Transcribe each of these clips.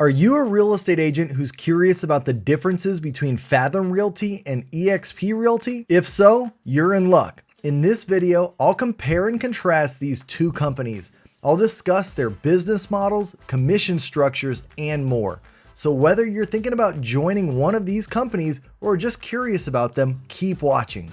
Are you a real estate agent who's curious about the differences between Fathom Realty and eXp Realty? If so, you're in luck. In this video, I'll compare and contrast these two companies. I'll discuss their business models, commission structures, and more. So whether you're thinking about joining one of these companies or just curious about them, keep watching.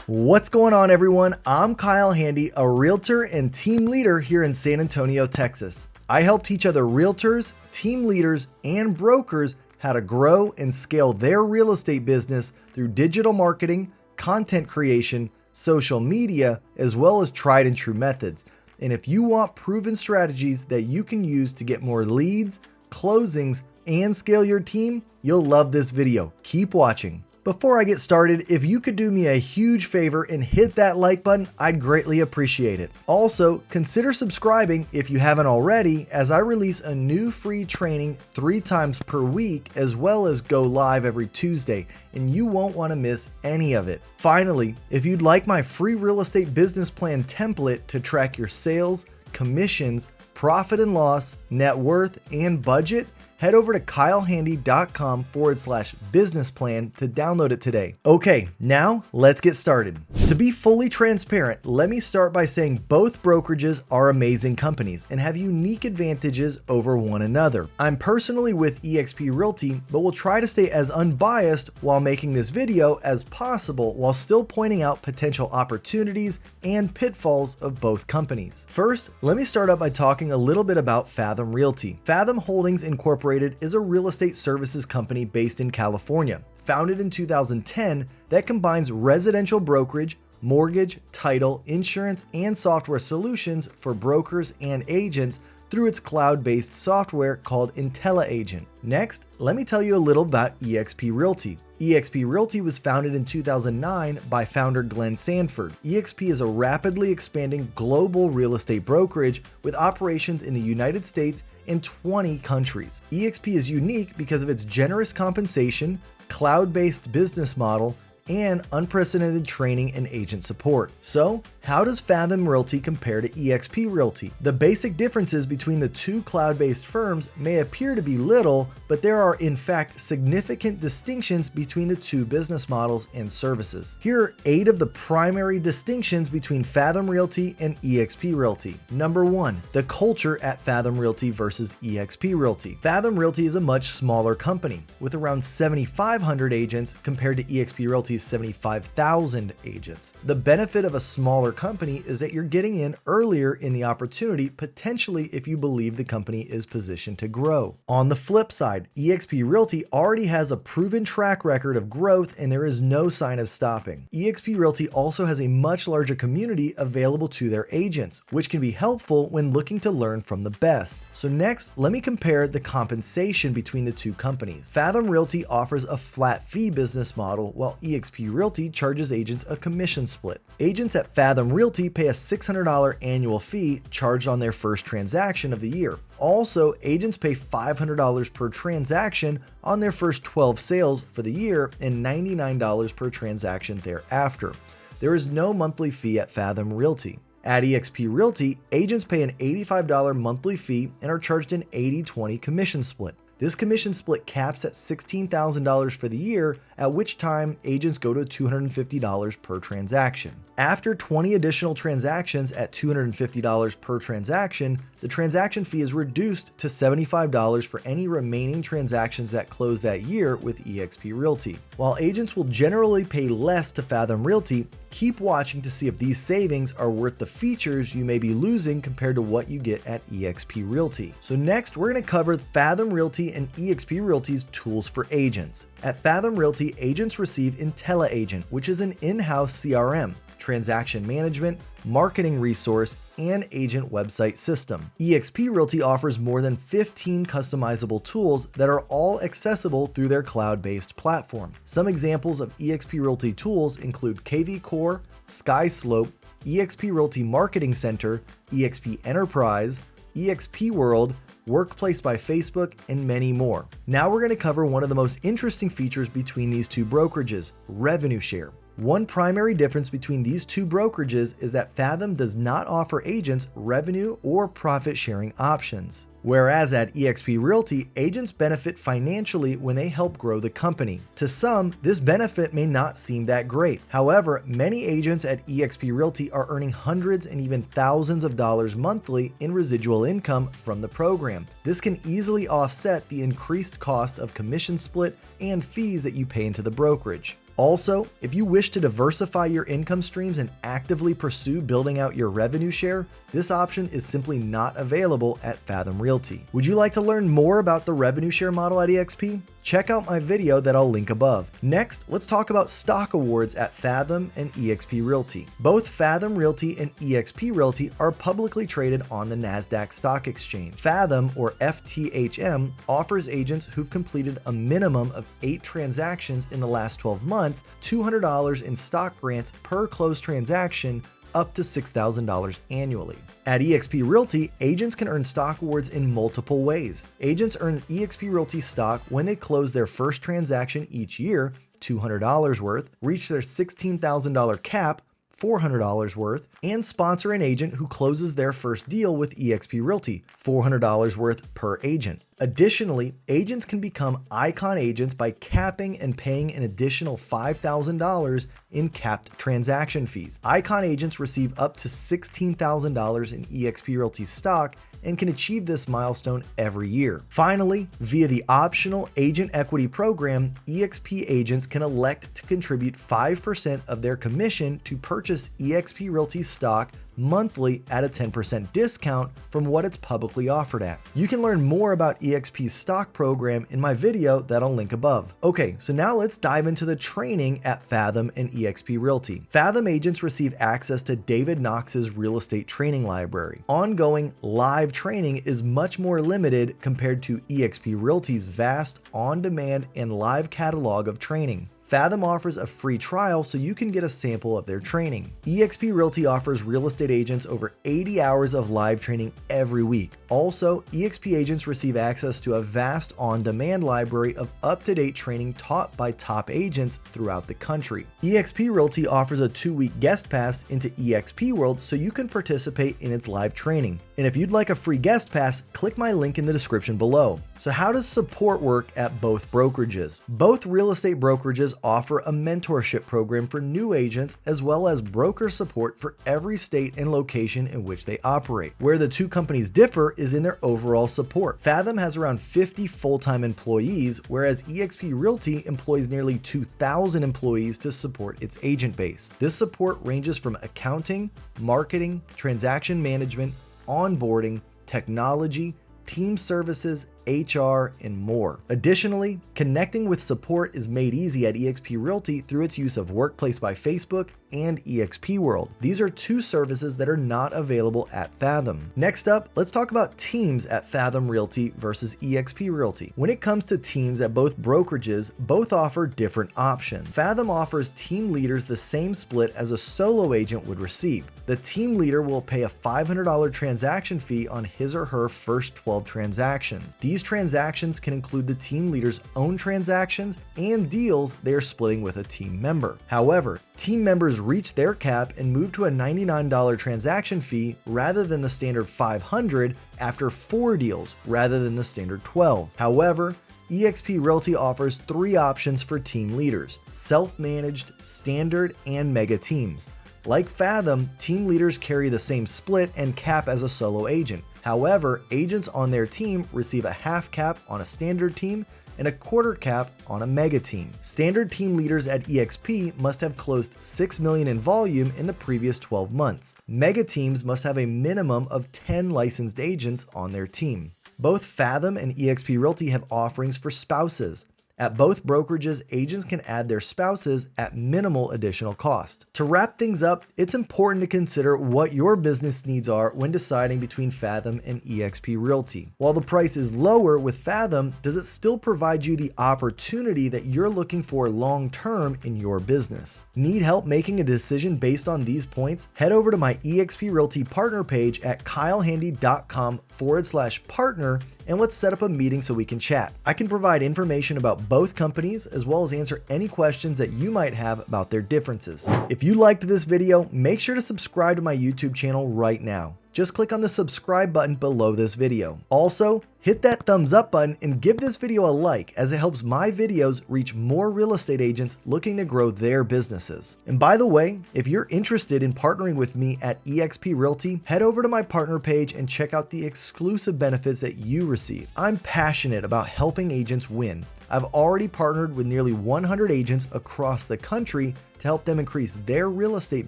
What's going on, everyone? I'm Kyle Handy, a realtor and team leader here in San Antonio, Texas. I help teach other realtors, team leaders, and brokers how to grow and scale their real estate business through digital marketing, content creation, social media, as well as tried and true methods. And if you want proven strategies that you can use to get more leads, closings, and scale your team, you'll love this video. Keep watching. Before I get started, if you could do me a huge favor and hit that like button, I'd greatly appreciate it. Also, consider subscribing if you haven't already, as I release a new free training 3 times per week, as well as go live every Tuesday, and you won't want to miss any of it. Finally, if you'd like my free real estate business plan template to track your sales, commissions, profit and loss, net worth, and budget, head over to kylehandy.com/business plan to download it today. Okay, now let's get started. To be fully transparent, let me start by saying both brokerages are amazing companies and have unique advantages over one another. I'm personally with eXp Realty, but will try to stay as unbiased while making this video as possible while still pointing out potential opportunities and pitfalls of both companies. First, let me start out by talking a little bit about Fathom Realty. Fathom Holdings Incorporated is a real estate services company based in California. Founded in 2010, that combines residential brokerage, mortgage, title, insurance, and software solutions for brokers and agents through its cloud-based software called IntelliAgent. Next, let me tell you a little about eXp Realty. eXp Realty was founded in 2009 by founder Glenn Sanford. eXp is a rapidly expanding global real estate brokerage with operations in the United States and 20 countries. eXp is unique because of its generous compensation, cloud-based business model, and unprecedented training and agent support. So, how does Fathom Realty compare to eXp Realty? The basic differences between the two cloud-based firms may appear to be little, but there are in fact significant distinctions between the two business models and services. Here are 8 of the primary distinctions between Fathom Realty and eXp Realty. Number 1, the culture at Fathom Realty versus eXp Realty. Fathom Realty is a much smaller company with around 7,500 agents compared to eXp Realty's 75,000 agents. The benefit of a smaller company is that you're getting in earlier in the opportunity, potentially if you believe the company is positioned to grow. On the flip side, eXp Realty already has a proven track record of growth and there is no sign of stopping. eXp Realty also has a much larger community available to their agents, which can be helpful when looking to learn from the best. So next, let me compare the compensation between the two companies. Fathom Realty offers a flat fee business model, while eXp Realty charges agents a commission split. Agents at Fathom Realty pay a $600 annual fee charged on their first transaction of the year. Also, agents pay $500 per transaction on their first 12 sales for the year and $99 per transaction thereafter. There is no monthly fee at Fathom Realty. At eXp Realty, agents pay an $85 monthly fee and are charged an 80-20 commission split. This commission split caps at $16,000 for the year, at which time agents go to $250 per transaction. After 20 additional transactions at $250 per transaction, the transaction fee is reduced to $75 for any remaining transactions that close that year with eXp Realty. While agents will generally pay less to Fathom Realty, keep watching to see if these savings are worth the features you may be losing compared to what you get at eXp Realty. So next, we're going to cover Fathom Realty and eXp Realty's tools for agents. At Fathom Realty, agents receive IntelliAgent, which is an in-house CRM, transaction management, marketing resource, and agent website system. eXp Realty offers more than 15 customizable tools that are all accessible through their cloud-based platform. Some examples of eXp Realty tools include KV Core, SkySlope, eXp Realty Marketing Center, eXp Enterprise, eXp World, Workplace by Facebook, and many more. Now we're going to cover one of the most interesting features between these two brokerages, revenue share. One primary difference between these two brokerages is that Fathom does not offer agents revenue or profit sharing options. Whereas at eXp Realty, agents benefit financially when they help grow the company. To some, this benefit may not seem that great. However, many agents at eXp Realty are earning hundreds and even thousands of dollars monthly in residual income from the program. This can easily offset the increased cost of commission split and fees that you pay into the brokerage. Also, if you wish to diversify your income streams and actively pursue building out your revenue share, this option is simply not available at Fathom Realty. Would you like to learn more about the revenue share model at eXp? Check out my video that I'll link above. Next, let's talk about stock awards at Fathom and eXp Realty. Both Fathom Realty and eXp Realty are publicly traded on the NASDAQ Stock Exchange. Fathom, or FTHM, offers agents who've completed a minimum of 8 transactions in the last 12 months, $200 in stock grants per closed transaction, up to $6,000 annually. At eXp Realty, agents can earn stock awards in multiple ways. Agents earn eXp Realty stock when they close their first transaction each year, $200 worth, reach their $16,000 cap, $400 worth, and sponsor an agent who closes their first deal with eXp Realty, $400 worth per agent. Additionally, agents can become icon agents by capping and paying an additional $5,000 in capped transaction fees. Icon agents receive up to $16,000 in eXp Realty stock and can achieve this milestone every year. Finally, via the optional agent equity program, eXp agents can elect to contribute 5% of their commission to purchase eXp Realty stock monthly at a 10% discount from what it's publicly offered at. You can learn more about eXp's stock program in my video that I'll link above. Okay, so now let's dive into the training at Fathom and eXp Realty. Fathom agents receive access to David Knox's real estate training library. Ongoing live training is much more limited compared to eXp Realty's vast on-demand and live catalog of training. Fathom offers a free trial so you can get a sample of their training. eXp Realty offers real estate agents over 80 hours of live training every week. Also, eXp agents receive access to a vast on-demand library of up-to-date training taught by top agents throughout the country. eXp Realty offers a 2-week guest pass into eXp World so you can participate in its live training. And if you'd like a free guest pass, click my link in the description below. So how does support work at both brokerages? Both real estate brokerages offer a mentorship program for new agents as well as broker support for every state and location in which they operate. Where the two companies differ is in their overall support. Fathom has around 50 full-time employees, whereas eXp Realty employs nearly 2,000 employees to support its agent base. This support ranges from accounting, marketing, transaction management, onboarding, technology, team services, HR, and more. Additionally, connecting with support is made easy at eXp Realty through its use of Workplace by Facebook and eXp World. These are two services that are not available at Fathom. Next up, let's talk about teams at Fathom Realty versus eXp Realty. When it comes to teams at both brokerages, both offer different options. Fathom offers team leaders the same split as a solo agent would receive. The team leader will pay a $500 transaction fee on his or her first 12 transactions. These transactions can include the team leader's own transactions and deals they are splitting with a team member. However, team members reach their cap and move to a $99 transaction fee rather than the standard $500 after 4 deals rather than the standard 12. However, eXp Realty offers 3 options for team leaders: self-managed, standard, and mega teams. Like Fathom, team leaders carry the same split and cap as a solo agent. However, agents on their team receive a half cap on a standard team and a quarter cap on a mega team. Standard team leaders at eXp must have closed $6 million in volume in the previous 12 months. Mega teams must have a minimum of 10 licensed agents on their team. Both Fathom and eXp Realty have offerings for spouses. At both brokerages, agents can add their spouses at minimal additional cost. To wrap things up, it's important to consider what your business needs are when deciding between Fathom and eXp Realty. While the price is lower with Fathom, does it still provide you the opportunity that you're looking for long-term in your business? Need help making a decision based on these points? Head over to my eXp Realty partner page at kylehandy.com/partner and let's set up a meeting so we can chat. I can provide information about about both companies as well as answer any questions that you might have about their differences. If you liked this video, make sure to subscribe to my YouTube channel right now. Just click on the subscribe button below this video. Also, hit that thumbs up button and give this video a like, as it helps my videos reach more real estate agents looking to grow their businesses. And by the way, if you're interested in partnering with me at eXp Realty, head over to my partner page and check out the exclusive benefits that you receive. I'm passionate about helping agents win. I've already partnered with nearly 100 agents across the country to help them increase their real estate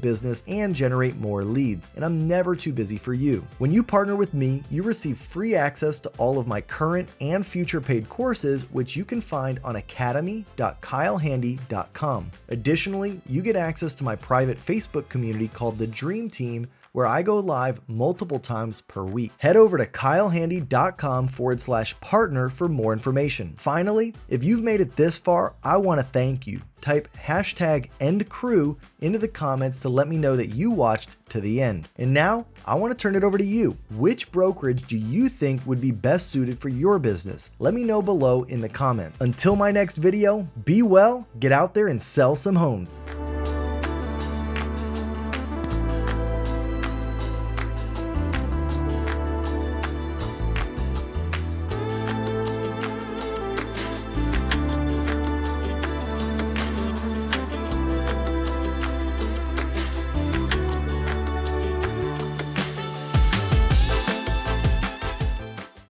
business and generate more leads, and I'm never too busy for you. When you partner with me, you receive free access to all of my current and future paid courses, which you can find on academy.kylehandy.com. Additionally, you get access to my private Facebook community called the Dream Team, where I go live multiple times per week. Head over to kylehandy.com/partner for more information. Finally, if you've made it this far, I want to thank you. Type #EndCrew into the comments to let me know that you watched to the end. And now, I want to turn it over to you. Which brokerage do you think would be best suited for your business? Let me know below in the comments. Until my next video, be well, get out there and sell some homes.